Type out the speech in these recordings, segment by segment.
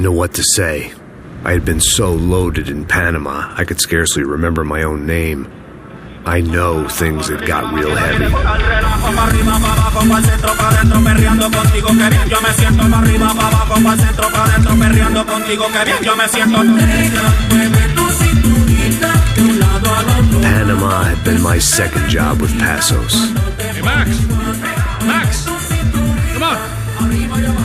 know what to say. I had been so loaded in Panama, I could scarcely remember my own name. I know things had got real heavy. Panama had been my second job with Pasos. Hey, Max! Max! Come on!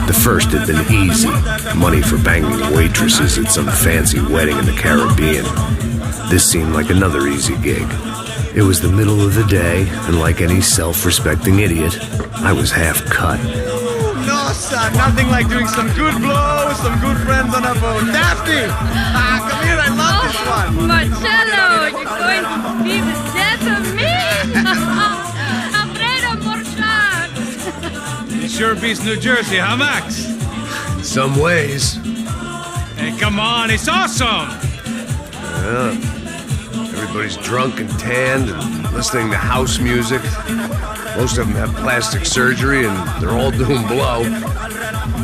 The first had been easy. Money for banging waitresses at some fancy wedding in the Caribbean. This seemed like another easy gig. It was the middle of the day, and like any self-respecting idiot, I was half cut. No, son, nothing like doing some good blow with some good friends on a boat. Daphne! Come here, I love this one. Marcelo, you're going to be the death of me? Alfredo Morchat. It sure beats New Jersey, huh, Max? Some ways. Hey, come on, it's awesome! Yeah. Everybody's drunk and tanned and listening to house music. Most of them have plastic surgery and they're all doing blow.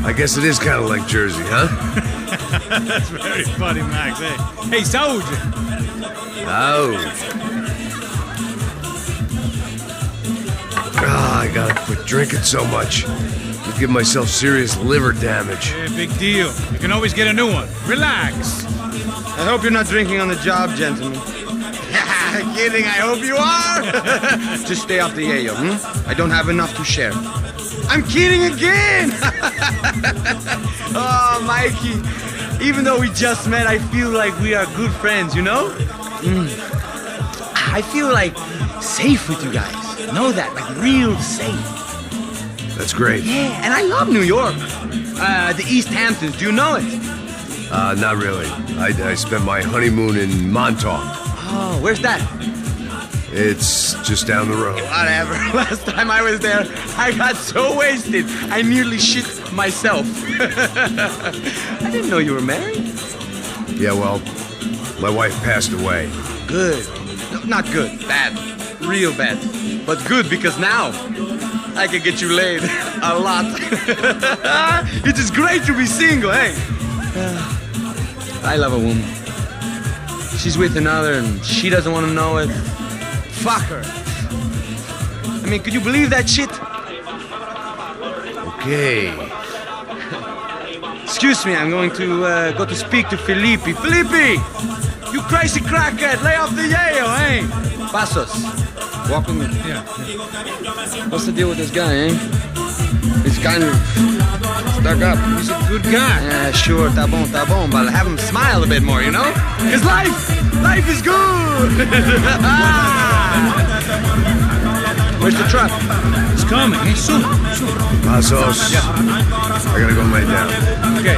I guess it is kind of like Jersey, huh? That's very funny, Max. Hey, Saúde! I gotta quit drinking so much. I'll give myself serious liver damage. Hey, big deal. You can always get a new one. Relax. I hope you're not drinking on the job, gentlemen. Kidding, I hope you are. Just stay off the yayo, I don't have enough to share. I'm kidding again. Oh, Mikey. Even though we just met, I feel like we are good friends, you know? I feel like safe with you guys. Know that, like real safe. That's great. Yeah, and I love New York. The East Hamptons, do you know it? Not really. I spent my honeymoon in Montauk. Oh, where's that? It's just down the road. Whatever. Last time I was there, I got so wasted, I nearly shit myself. I didn't know you were married. Yeah, well, my wife passed away. Good. No, not good. Bad. Real bad. But good because now I can get you laid a lot. It is great to be single, hey? I love a woman. She's with another and she doesn't want to know it. Fuck her. I mean, could you believe that shit? Okay. Excuse me, I'm going to go to speak to Felipe. Felipe! You crazy crackhead! Lay off the yayo, eh? Pasos. Walk with me. Yeah. What's the deal with this guy, eh? He's kind of stuck up. He's a good guy. Yeah, sure, tá bom, but have him smile a bit more, you know? Cause life is good! Where's the truck? It's coming. Hey, soon. Pasos. Yeah. I gotta go lay down. Okay.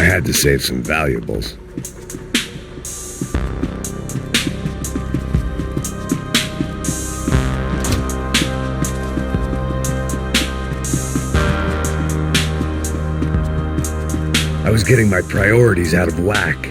I had to save some valuables. I was getting my priorities out of whack.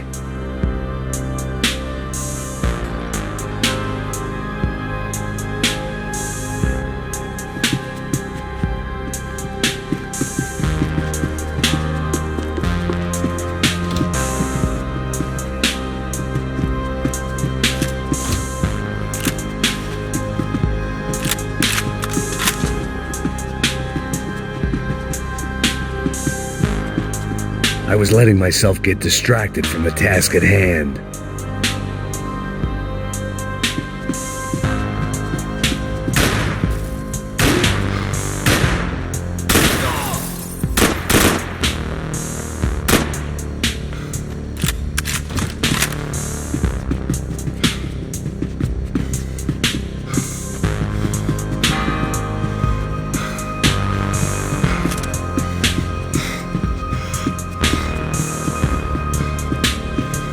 I was letting myself get distracted from the task at hand.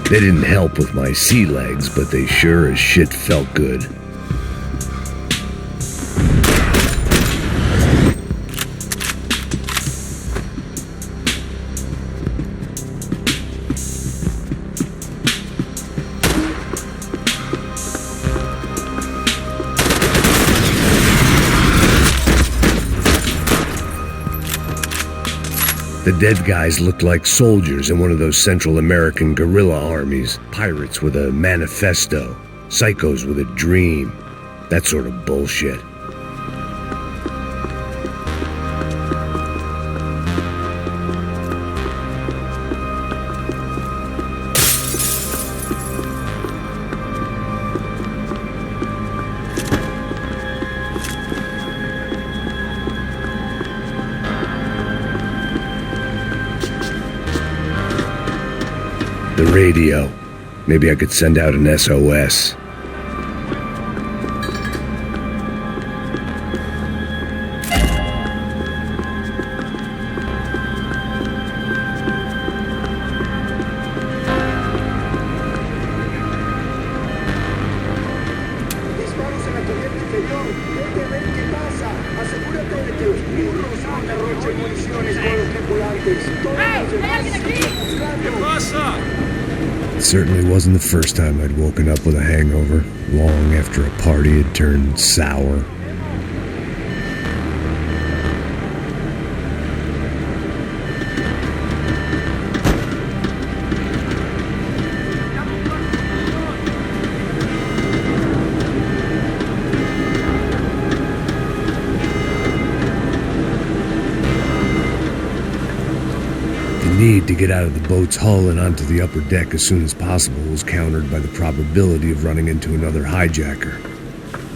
They didn't help with my sea legs, but they sure as shit felt good. The dead guys looked like soldiers in one of those Central American guerrilla armies. Pirates with a manifesto. Psychos with a dream. That sort of bullshit. The radio. Maybe I could send out an SOS. It certainly wasn't the first time I'd woken up with a hangover, long after a party had turned sour. The need to get out of the boat's hull and onto the upper deck as soon as possible was countered by the probability of running into another hijacker.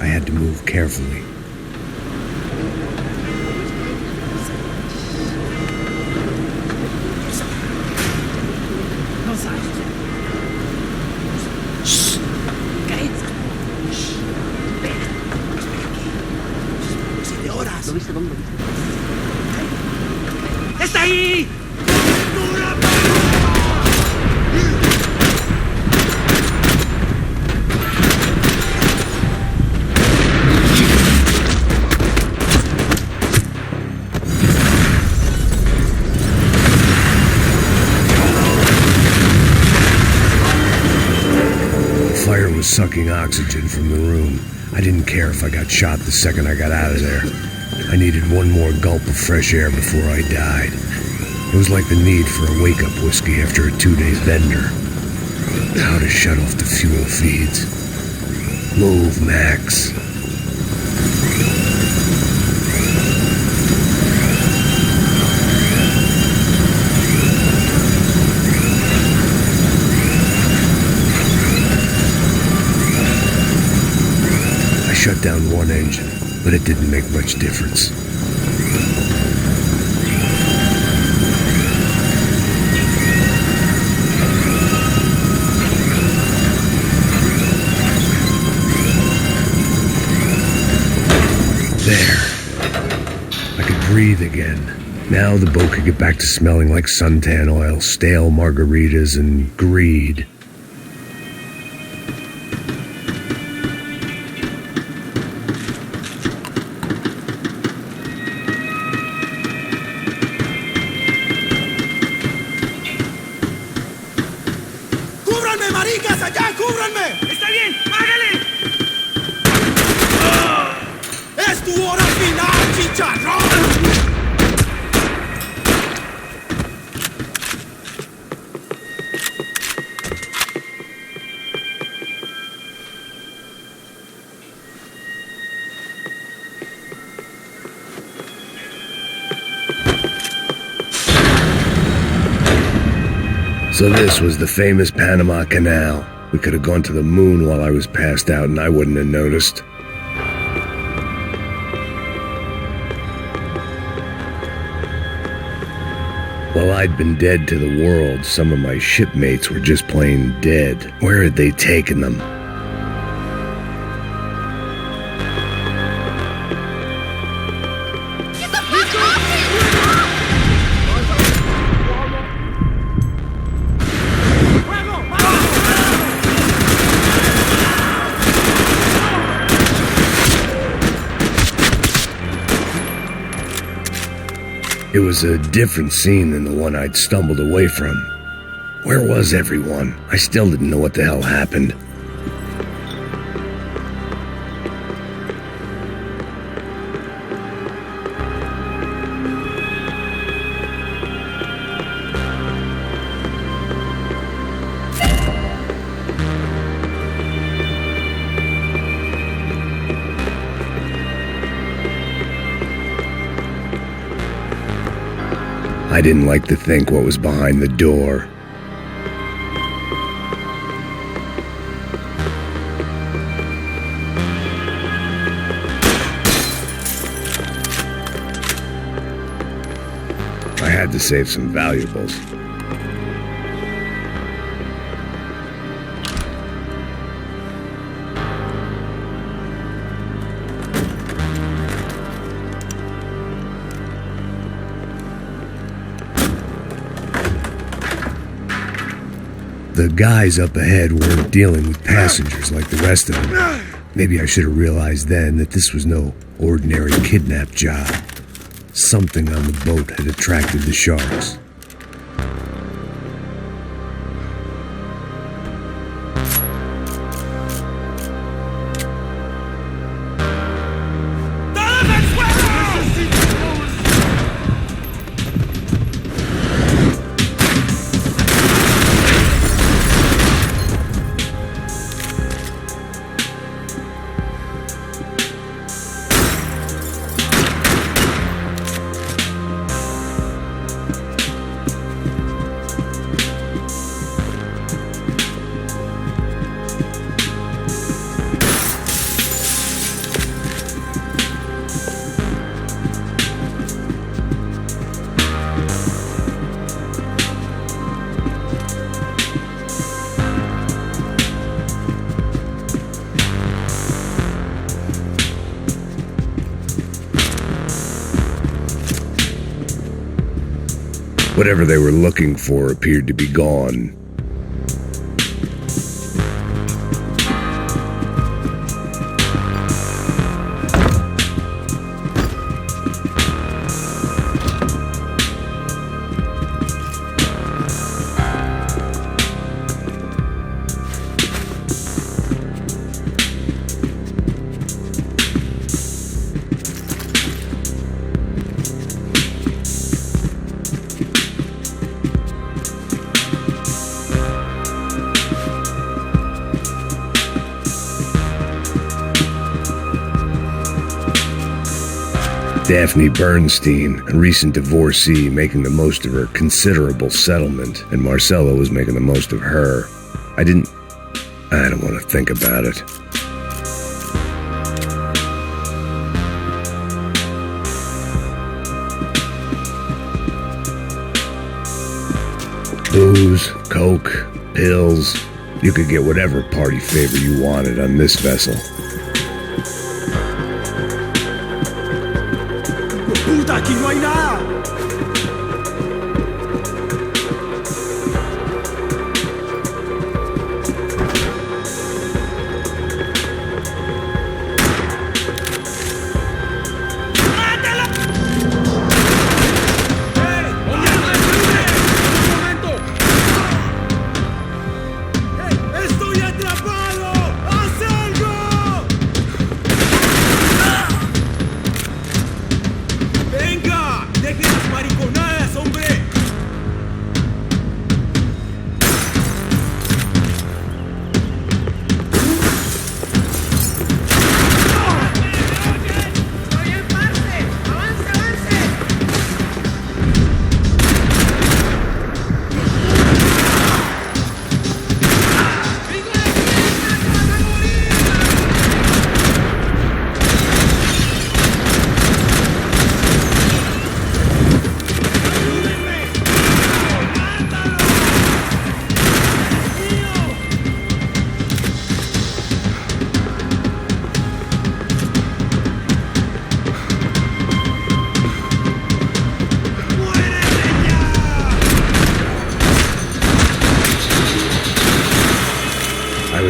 I had to move carefully. ¡Está ahí! The fire was sucking oxygen from the room. I didn't care if I got shot the second I got out of there. I needed one more gulp of fresh air before I died. It was like the need for a wake-up whiskey after a 2-day bender. How to shut off the fuel feeds. Move, Max. I shut down one engine, but it didn't make much difference. There. I could breathe again. Now the boat could get back to smelling like suntan oil, stale margaritas, and greed. ¡Cúbranme, maricas! ¡Allá, cúbranme! ¡Está bien! ¡Hágale! ¡Es tu hora final, chicharrón! So this was the famous Panama Canal. We could have gone to the moon while I was passed out and I wouldn't have noticed. While I'd been dead to the world, some of my shipmates were just plain dead. Where had they taken them? It was a different scene than the one I'd stumbled away from. Where was everyone? I still didn't know what the hell happened. I didn't like to think what was behind the door. I had to save some valuables. The guys up ahead weren't dealing with passengers like the rest of them. Maybe I should have realized then that this was no ordinary kidnap job. Something on the boat had attracted the sharks. Whatever they were looking for appeared to be gone. Daphne Bernstein, a recent divorcee, making the most of her considerable settlement, and Marcelo was making the most of her. I don't want to think about it. Booze, coke, pills. You could get whatever party favor you wanted on this vessel. ¡Puta, aquí no hay nada!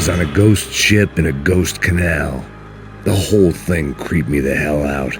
was on a ghost ship in a ghost canal. The whole thing creeped me the hell out.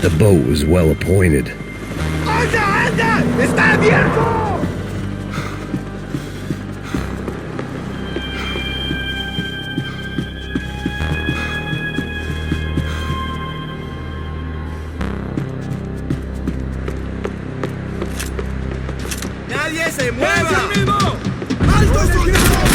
The boat was well appointed. ¡Anda, anda! ¡Está abierto! ¡Nadie se mueva! ¡Alto, soldado!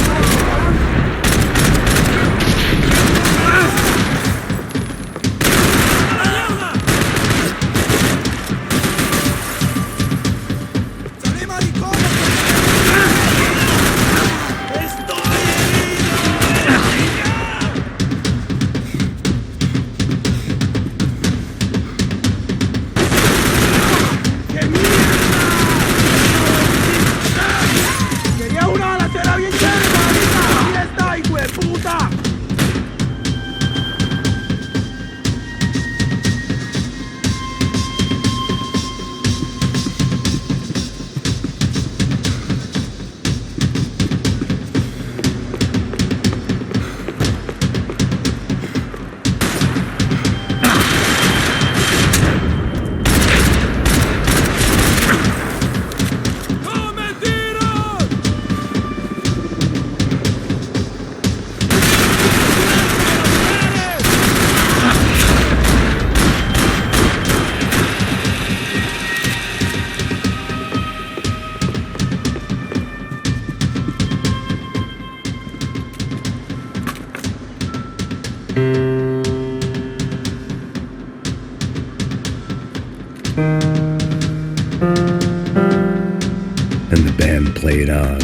And the band played on.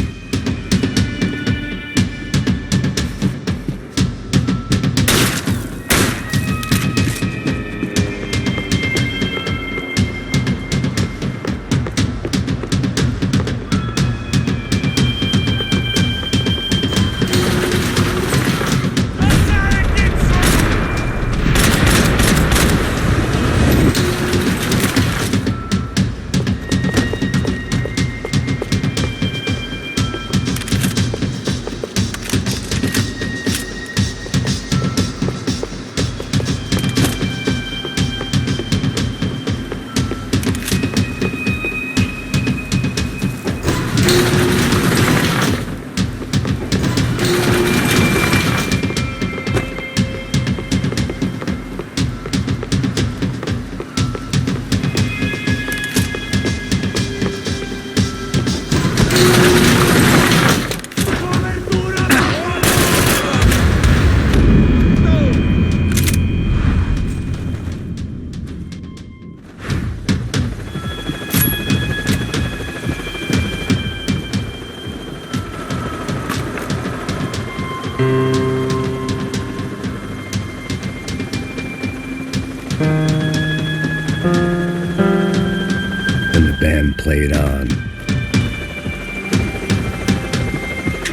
played on.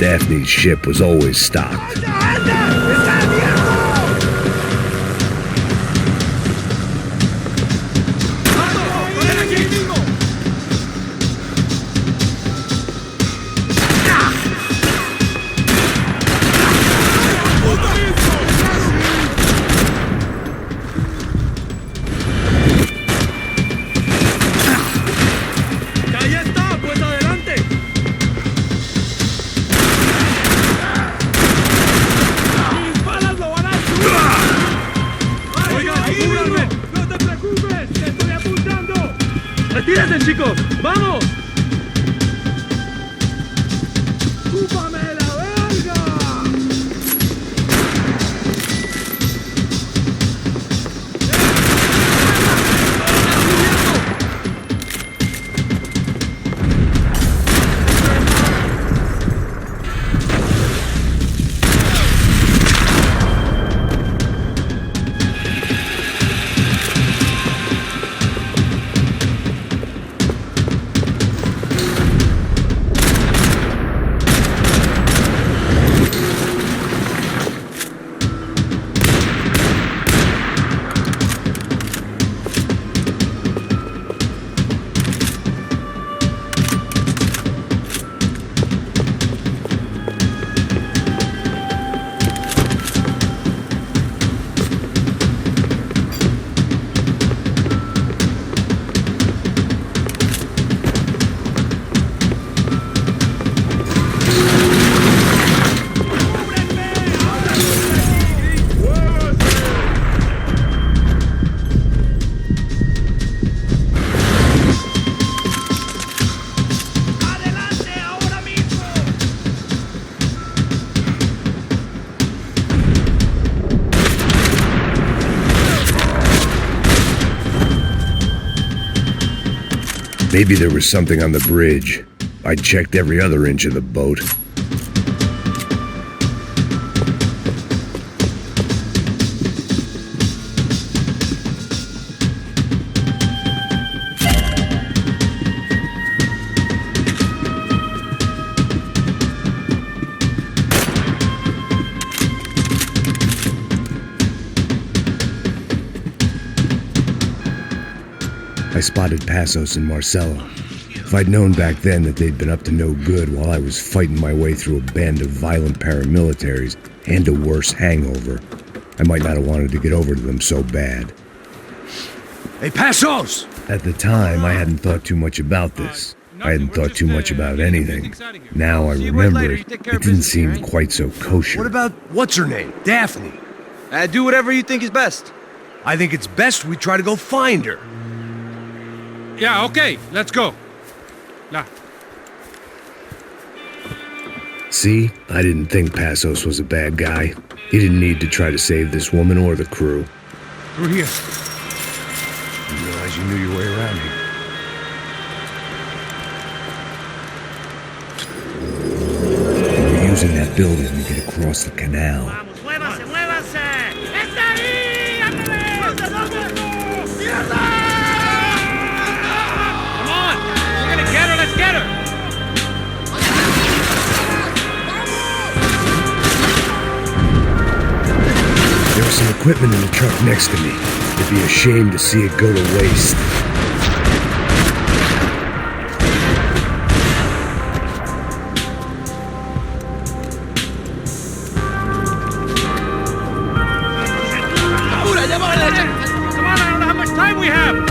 Daphne's ship was always stocked. ¡Retírense, chicos! ¡Vamos! ¡Chúpame la verga! Maybe there was something on the bridge. I checked every other inch of the boat. I spotted Passos and Marcelo. If I'd known back then that they'd been up to no good while I was fighting my way through a band of violent paramilitaries and a worse hangover, I might not have wanted to get over to them so bad. Hey, Passos! At the time, I hadn't thought too much about this. I hadn't thought too much about anything. Now I remember it didn't seem quite so kosher. What about what's-her-name? Daphne. Do whatever you think is best. I think it's best we try to go find her. Yeah, okay, let's go. Nah. See, I didn't think Passos was a bad guy. He didn't need to try to save this woman or the crew. Through here. Didn't realize you knew your way around here. We're using that building to get across the canal. Vamos, muévanse, muévanse. ¡Está ahí! ¡Ándale! ¡Mierda! Get her, let's get her! There was some equipment in the truck next to me. It'd be a shame to see it go to waste. Come on, I don't know how much time we have!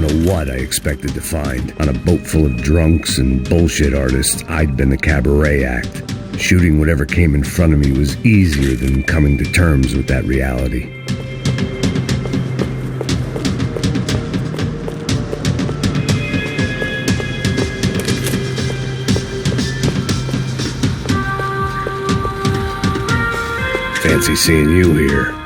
don't know what I expected to find. On a boat full of drunks and bullshit artists, I'd been the cabaret act. Shooting whatever came in front of me was easier than coming to terms with that reality. Fancy seeing you here.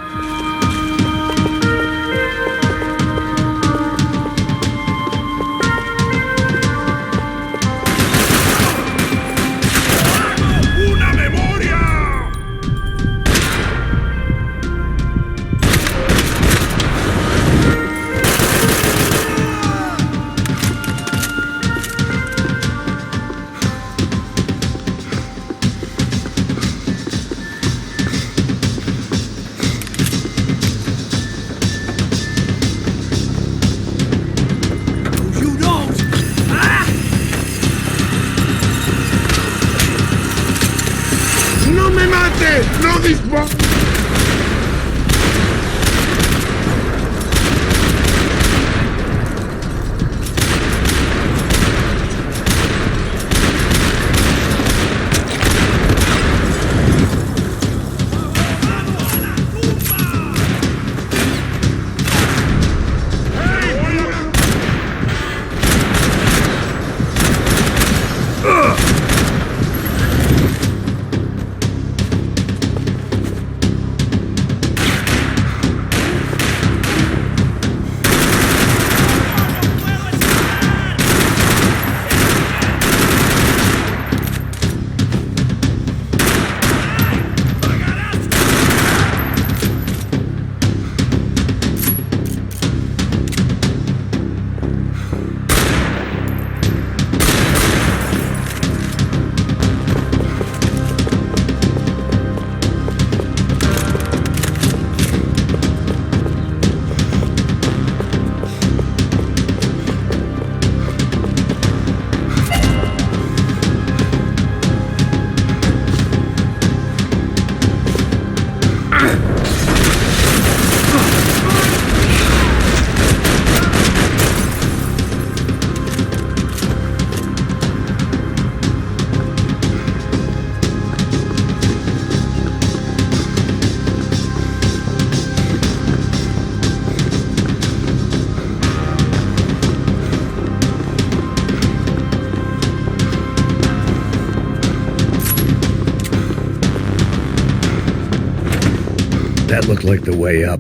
That looked like the way up,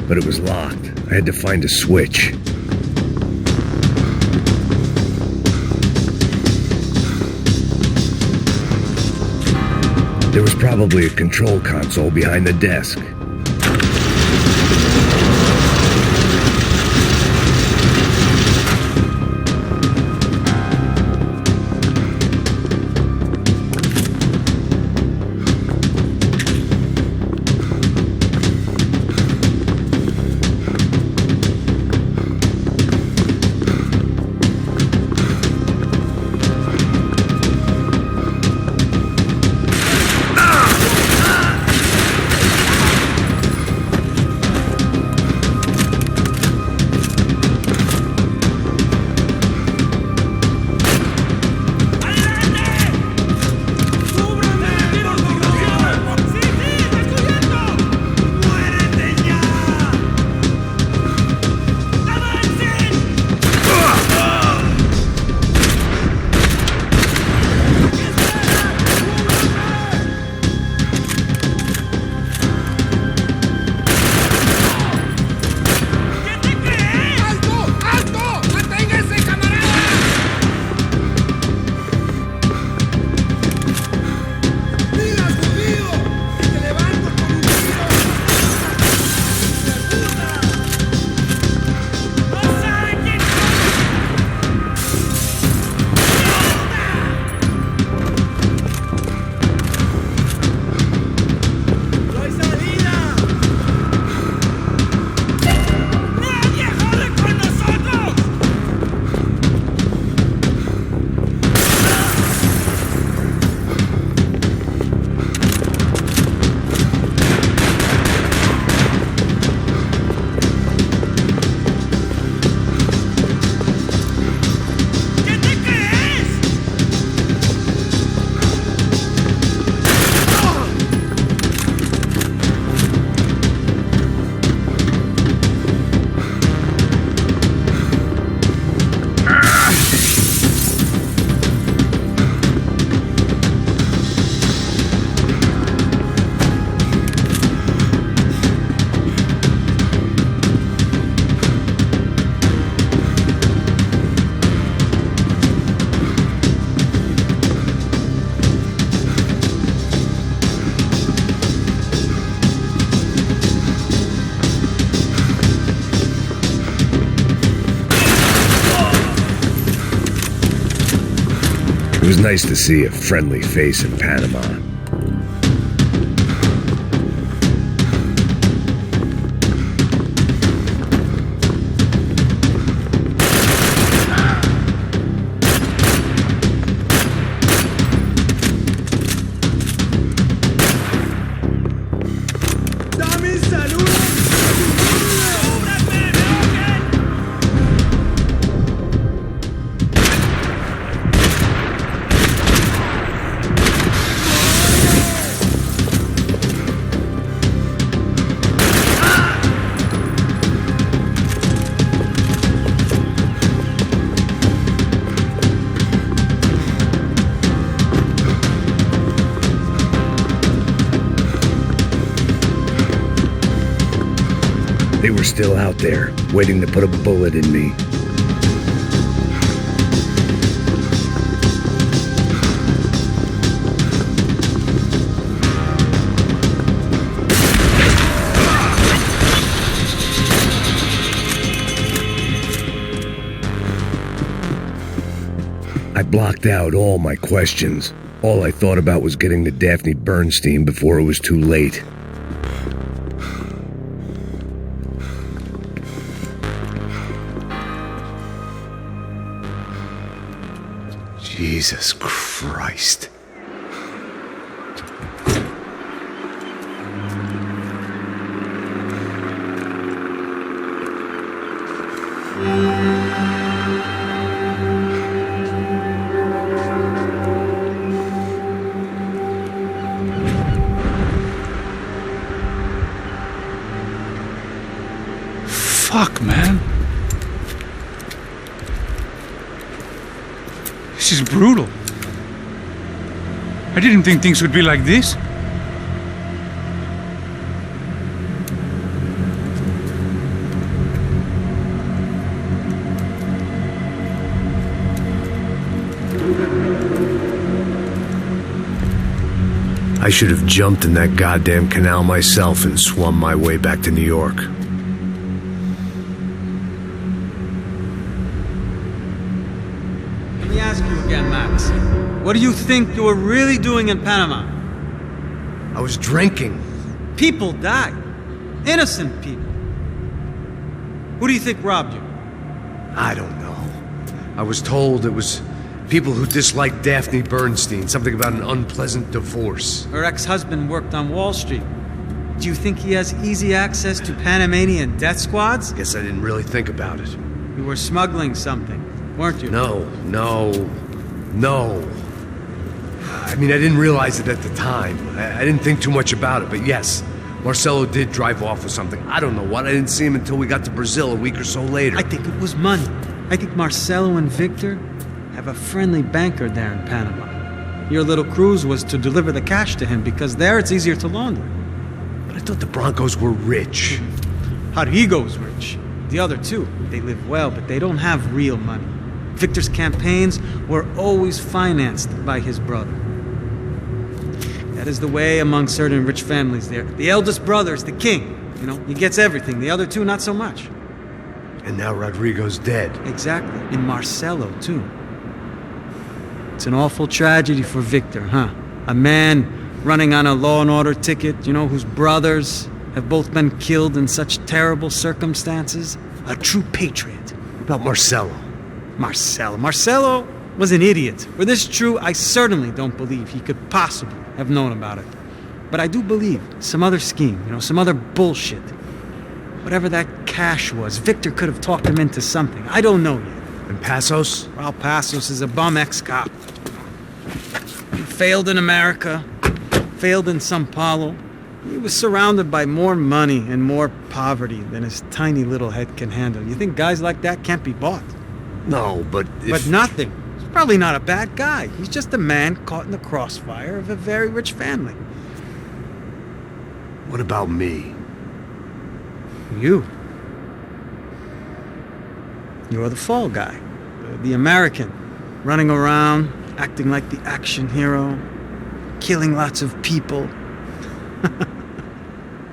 but it was locked. I had to find a switch. There was probably a control console behind the desk. was nice to see a friendly face in Panama. They were still out there, waiting to put a bullet in me. I blocked out all my questions. All I thought about was getting to Daphne Bernstein before it was too late. Jesus Christ. Fuck, man. This is brutal. I didn't think things would be like this. I should have jumped in that goddamn canal myself and swum my way back to New York. Let me ask you again, Max. What do you think you were really doing in Panama? I was drinking. People died. Innocent people. Who do you think robbed you? I don't know. I was told it was people who disliked Daphne Bernstein, something about an unpleasant divorce. Her ex-husband worked on Wall Street. Do you think he has easy access to Panamanian death squads? Guess I didn't really think about it. You were smuggling something, weren't you? No. I mean, I didn't realize it at the time. I didn't think too much about it, but yes, Marcelo did drive off with something. I don't know what. I didn't see him until we got to Brazil a week or so later. I think it was money. I think Marcelo and Victor have a friendly banker there in Panama. Your little cruise was to deliver the cash to him because there it's easier to launder. But I thought the Broncos were rich. Rodrigo's rich. The other two, they live well, but they don't have real money. Victor's campaigns were always financed by his brother. That is the way among certain rich families there. The eldest brother is the king. You know, he gets everything. The other two, not so much. And now Rodrigo's dead. Exactly. And Marcelo, too. It's an awful tragedy for Victor, huh? A man running on a law and order ticket, you know, whose brothers have both been killed in such terrible circumstances. A true patriot. What about Marcelo? Marcelo was an idiot. Were this true, I certainly don't believe he could possibly have known about it. But I do believe some other scheme, you know, some other bullshit. Whatever that cash was, Victor could have talked him into something. I don't know yet. And Passos? Well, Passos is a bum ex-cop. He failed in America, failed in Sao Paulo. He was surrounded by more money and more poverty than his tiny little head can handle. You think guys like that can't be bought? No, but But nothing. He's probably not a bad guy. He's just a man caught in the crossfire of a very rich family. What about me? You. You're the fall guy. The American. Running around, acting like the action hero. Killing lots of people.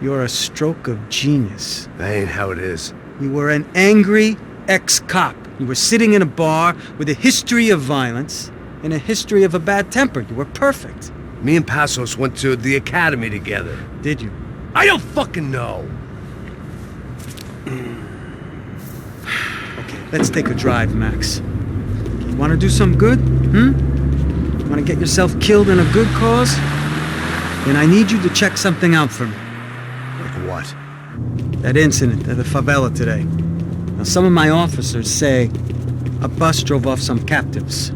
You're a stroke of genius. That ain't how it is. You were an angry ex-cop. You were sitting in a bar with a history of violence, in a history of a bad temper. You were perfect. Me and Pasos went to the academy together. Did you? I don't fucking know. Okay, let's take a drive, Max. You want to do some good? Want to get yourself killed in a good cause? Then I need you to check something out for me. Like what? That incident at the favela today. Now, some of my officers say a bus drove off some captives.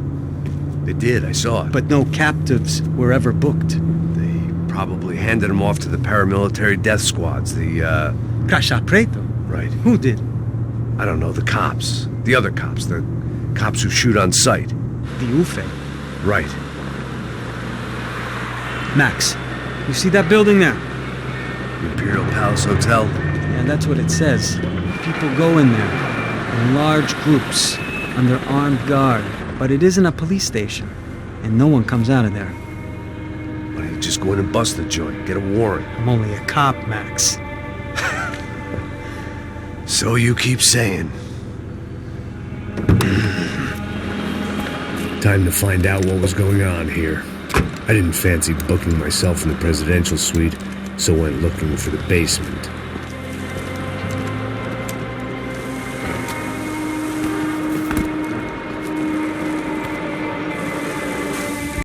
They did, I saw it. But no captives were ever booked. They probably handed them off to the paramilitary death squads, the, Caixa Preto? Right. Who did? I don't know, the cops. The other cops. The cops who shoot on sight. The UFE. Right. Max, you see that building there? Imperial Palace Hotel? Yeah, that's what it says. People go in there in large groups under armed guard. But it isn't a police station, and no one comes out of there. Why don't you just go in and bust the joint? Get a warrant. I'm only a cop, Max. So you keep saying. Time to find out what was going on here. I didn't fancy booking myself in the presidential suite, so went looking for the basement.